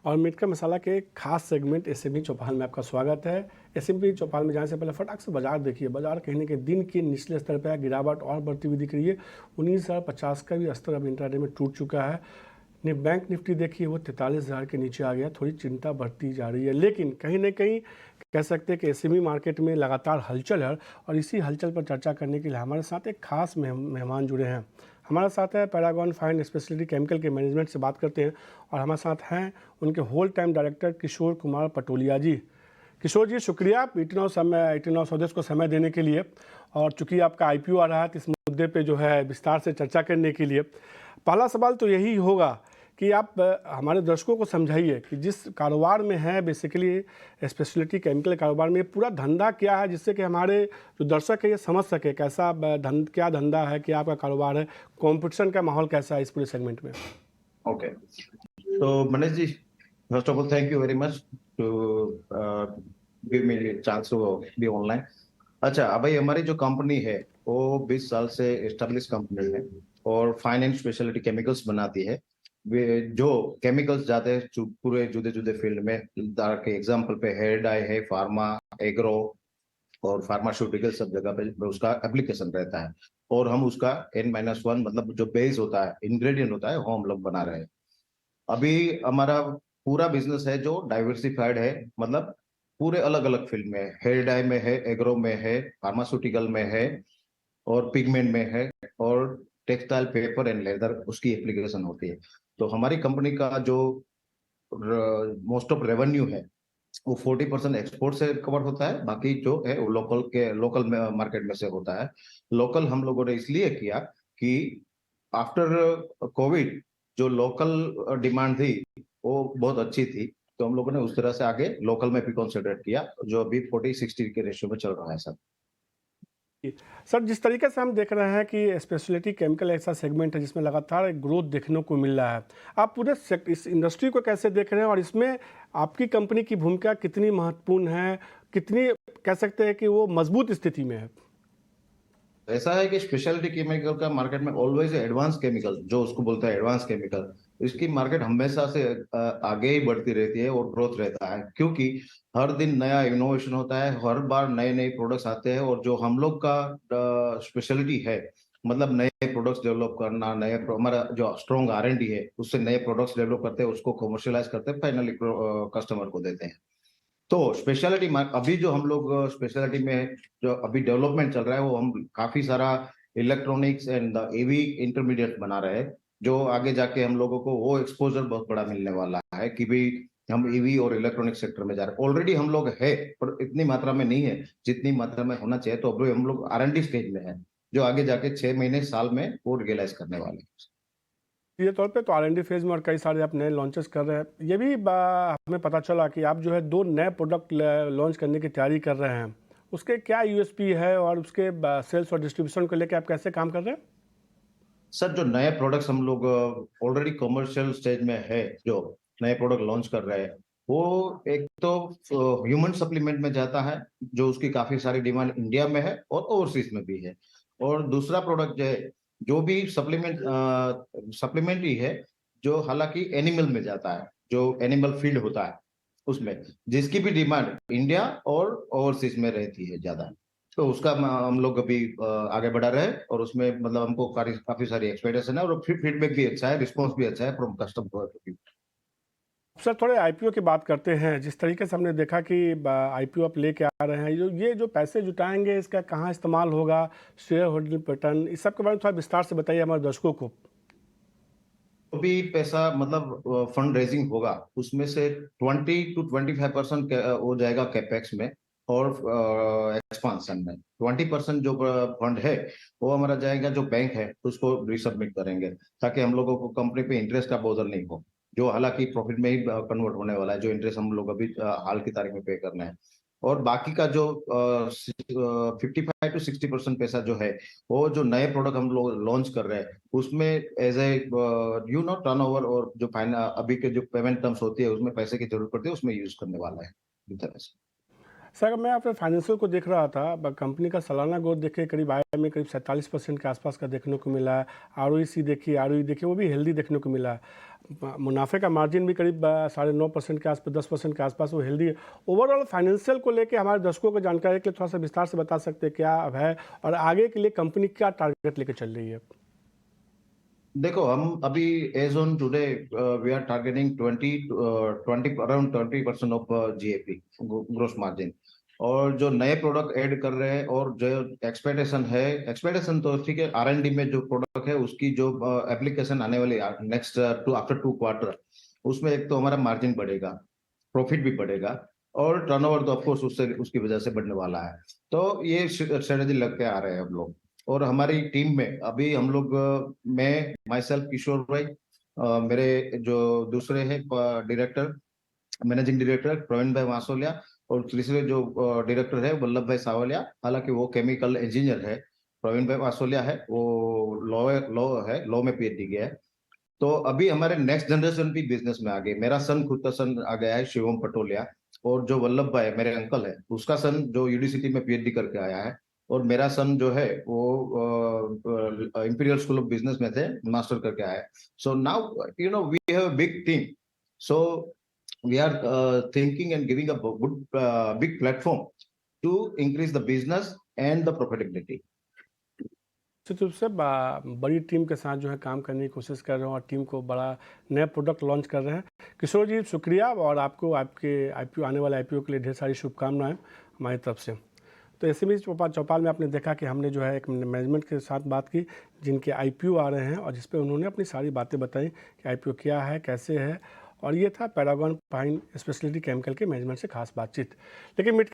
और मिर्च का मसाला के एक खास सेगमेंट एसएमई चौपाल में आपका स्वागत है। एसएमई चौपाल में जाने से पहले फटाक से बाजार देखिए। बाजार कहीं न कहीं दिन के निचले स्तर पर गिरावट और बढ़ती हुई दिख रही है। 19,050 का भी स्तर अब इंट्राडे में टूट चुका है। बैंक निफ्टी देखिए वो 43,000 के नीचे आ गया। थोड़ी चिंता बढ़ती जा रही है, लेकिन कहीं ना कहीं कह सकते हैं कि एसएमई मार्केट में लगातार हलचल है। और इसी हलचल पर चर्चा करने के लिए हमारे साथ एक खास मेहमान जुड़े हैं। हमारे साथ है पैरागॉन फाइन स्पेशलिटी केमिकल के मैनेजमेंट से बात करते हैं। और हमारे साथ हैं उनके whole time director Kishore Kumar Patolia जी। किशोर जी, शुक्रिया इटनॉ स्वदेश को समय देने के लिए। और चूंकि आपका आईपीओ आ रहा है तो इस मुद्दे पे जो है विस्तार से चर्चा करने के लिए पहला सवाल तो यही होगा कि आप हमारे दर्शकों को समझाइए कि जिस कारोबार में है बेसिकली स्पेशलिटी केमिकल कारोबार में, ये पूरा धंधा क्या है, जिससे कि हमारे जो दर्शक है ये समझ सके कैसा क्या धंधा है, क्या आपका कारोबार है, कंपटीशन का माहौल कैसा है इस पूरे सेगमेंट में। ओके, तो Manish ji, first of all thank you very much to give me chance to be online. अच्छा, अभी हमारी जो कंपनी है वो 20 साल से एस्टेब्लिश कंपनी है और फाइन एंड स्पेशलिटी केमिकल्स बनाती है। वे जो केमिकल्स जाते हैं पूरे जुदे जुदे फील्ड में, के एग्जांपल पे हेयर डाई है, फार्मा, एग्रो और फार्मास्यूटिकल सब जगह पे उसका एप्लीकेशन रहता है। और हम उसका N-1 मतलब जो बेस होता है, इंग्रेडिएंट होता है, वो हम लोग बना रहे हैं। अभी हमारा पूरा बिजनेस है जो डाइवर्सिफाइड है, मतलब पूरे अलग अलग फील्ड में, हेयर डाई में है, एग्रो में है, फार्मास्यूटिकल में है और पिगमेंट में है और टेक्सटाइल, पेपर एंड लेदर उसकी एप्लीकेशन होती है। तो हमारी कंपनी का जो मोस्ट ऑफ रेवेन्यू है वो 40% एक्सपोर्ट से कवर होता है, बाकी जो है वो लोकल मार्केट में से होता है। लोकल हम लोगों ने इसलिए किया कि आफ्टर कोविड जो लोकल डिमांड थी वो बहुत अच्छी थी, तो हम लोगों ने उस तरह से आगे लोकल में भी कंसिडर किया, जो अभी 40-60 के रेशियो में चल रहा है सर। सर, जिस तरीके से हम देख रहे हैं कि स्पेशलिटी केमिकल ऐसा सेगमेंट है जिसमें लगातार एक ग्रोथ देखने को मिल रहा है, आप पूरे इस इंडस्ट्री को कैसे देख रहे हैं और इसमें आपकी कंपनी की भूमिका कितनी महत्वपूर्ण है, कितनी कह सकते हैं कि वो मजबूत स्थिति में है? ऐसा है कि स्पेशलिटी केमिकल का मार्केट में ऑलवेज एडवांस केमिकल, जो उसको बोलते हैं एडवांस केमिकल, इसकी मार्केट हमेशा से आगे ही बढ़ती रहती है और ग्रोथ रहता है, क्योंकि हर दिन नया इनोवेशन होता है, हर बार नए नए प्रोडक्ट्स आते हैं। और जो हम लोग का स्पेशलिटी है, मतलब नए प्रोडक्ट्स डेवलप करना, हमारा जो स्ट्रॉन्ग R&D है, उससे नए प्रोडक्ट्स डेवलप करते हैं, उसको कमर्शियलाइज करते हैं, फाइनली कस्टमर को देते हैं। तो स्पेशलिटी अभी जो हम लोग स्पेशलिटी में जो अभी डेवलपमेंट चल रहा है, वो हम काफी सारा इलेक्ट्रॉनिक्स एंड ईवी इंटरमीडिएट बना रहे हैं, जो आगे जाके हम लोगों को वो एक्सपोजर बहुत बड़ा मिलने वाला है कि भाई हम ईवी और इलेक्ट्रॉनिक सेक्टर में जा रहे हैं। ऑलरेडी हम लोग है, पर इतनी मात्रा में नहीं है जितनी मात्रा में होना चाहिए। तो अभी हम लोग R&D स्टेज में है, जो आगे जाके 6 महीने साल में वो रियलाइज करने वाले हैं। ये तौर पे तो R&D फेज में और कई सारे आप नए लॉन्चेस कर रहे हैं। ये भी हमें पता चला कि आप जो है 2 नए प्रोडक्ट लॉन्च करने की तैयारी कर रहे हैं। उसके क्या यूएसपी है और उसके सेल्स और डिस्ट्रीब्यूशन को लेकर आप कैसे काम कर रहे हैं? सर, जो नए प्रोडक्ट्स हम लोग ऑलरेडी कमर्शियल स्टेज में है, जो नए प्रोडक्ट लॉन्च कर रहे हैं, वो एक तो ह्यूमन सप्लीमेंट में जाता है, जो उसकी काफी सारी डिमांड इंडिया में है और ओवरसीज में भी है। और दूसरा प्रोडक्ट जो है, जो भी सप्लीमेंट ही है, जो हालांकि एनिमल में जाता है, जो एनिमल फीड होता है उसमें, जिसकी भी डिमांड इंडिया और ओवरसीज में रहती है ज्यादा। तो उसका हम लोग अभी आगे बढ़ा रहे हैं और उसमें मतलब हमको काफी सारी एक्सपेक्टेशन है और फीडबैक भी अच्छा है, रिस्पॉन्स भी अच्छा है फ्रॉम कस्टमर। सर, थोड़े आईपीओ की बात करते हैं। जिस तरीके से हमने देखा कि आईपीओ आप लेके आ रहे हैं, ये जो पैसे जुटाएंगे इसका कहाँ इस्तेमाल होगा, शेयर होल्डिंग पैटर्न, इस सब के बारे में थोड़ा विस्तार से बताइए हमारे दर्शकों को। तो भी पैसा मतलब फंड रेजिंग होगा, उसमें से 20-25% हो जाएगा कैपेक्स में और एक्सपांशन में। 20% जो फंड है वो हमारा जाएगा, जो बैंक है उसको रिसबमिट करेंगे, ताकि हम लोगों को कंपनी पे इंटरेस्ट का बोझ नहीं हो, जो हालांकि प्रॉफिट में ही कन्वर्ट होने वाला है, जो इंटरेस्ट हम लोग अभी हाल की तारीख में पे करना है। और बाकी का जो 55-60% पैसा जो है, वो जो नए प्रोडक्ट हम लोग लॉन्च कर रहे हैं उसमें एज ए टर्नओवर, और जो फाइनल अभी के जो पेमेंट टर्म्स होती है उसमें पैसे की जरूरत पड़ती है, उसमें यूज करने वाला है इस तरह से। सर मैं अपने फाइनेंशियल को देख रहा था, कंपनी का सालाना ग्रोथ देखिए करीब आय में करीब 47% के आसपास का देखने को मिला है। आरओईसी देखिए, आरओई देखिए वो भी हेल्दी देखने को मिला है। मुनाफे का मार्जिन भी करीब 9.5% के आसपास, 10% के आसपास वो हेल्दी है। ओवरऑल फाइनेंशियल को लेके हमारे दर्शकों को जानकारी के लिए थोड़ा सा विस्तार से बता सकते हैं क्या अब है और आगे के लिए कंपनी क्या टारगेट लेके चल रही है? देखो, हम अभी as on today we are targeting 20 around 20% of GAP gross margin. और जो नए प्रोडक्ट ऐड कर रहे हैं और जो एक्सपेक्टेशन तो ठीक है, आर&डी में जो प्रोडक्ट है उसकी जो एप्लीकेशन आने वाली नेक्स्ट आफ्टर 2 क्वार्टर, उसमें एक तो हमारा मार्जिन बढ़ेगा, प्रॉफिट भी बढ़ेगा, और टर्नओवर तो ऑफकोर्स उससे उसकी वजह से बढ़ने वाला है। तो ये स्ट्रेटेजी लगते आ रहे हैं हम लोग। और हमारी टीम में अभी हम लोग मैं माई सेल्फ किशोर भाई, मेरे जो दूसरे हैं डायरेक्टर, मैनेजिंग डायरेक्टर प्रवीण भाई वासोलिया, और तीसरे जो डायरेक्टर है वल्लभ भाई सावलिया, हालांकि वो केमिकल इंजीनियर है। प्रवीण भाई वासोलिया है वो लॉ में पीएचडी किया है। तो अभी हमारे नेक्स्ट जनरेशन भी बिजनेस में आ गई। मेरा सन, खुद का सन आ गया है शिवम पटोलिया, और जो वल्लभ भाई मेरे अंकल है उसका सन जो यूनिवर्सिटी में पीएचडी करके आया है, और मेरा सन जो है वो इंपीरियल स्कूल ऑफ बिजनेस में थे, मास्टर करके आया है। So now we have a big team. So we are thinking and giving a good big platform to increase the business and the profitability. निश्चित रूप से बड़ी टीम के साथ जो है काम करने की कोशिश कर रहे हैं और टीम को बड़ा नया प्रोडक्ट लॉन्च कर रहे हैं। किशोर जी शुक्रिया, और आपको आपके आईपीओ, आने वाले आईपीओ के लिए ढेर सारी शुभकामनाएं हमारी तरफ से। तो एसएमई चौपाल में आपने देखा कि हमने जो है एक मैनेजमेंट के साथ बात की जिनके आईपीओ आ रहे हैं और जिस पे उन्होंने अपनी सारी बातें बताई कि आईपीओ क्या है, कैसे है, और ये था पैरागॉन पाइन स्पेशलिटी केमिकल के मैनेजमेंट से खास बातचीत। लेकिन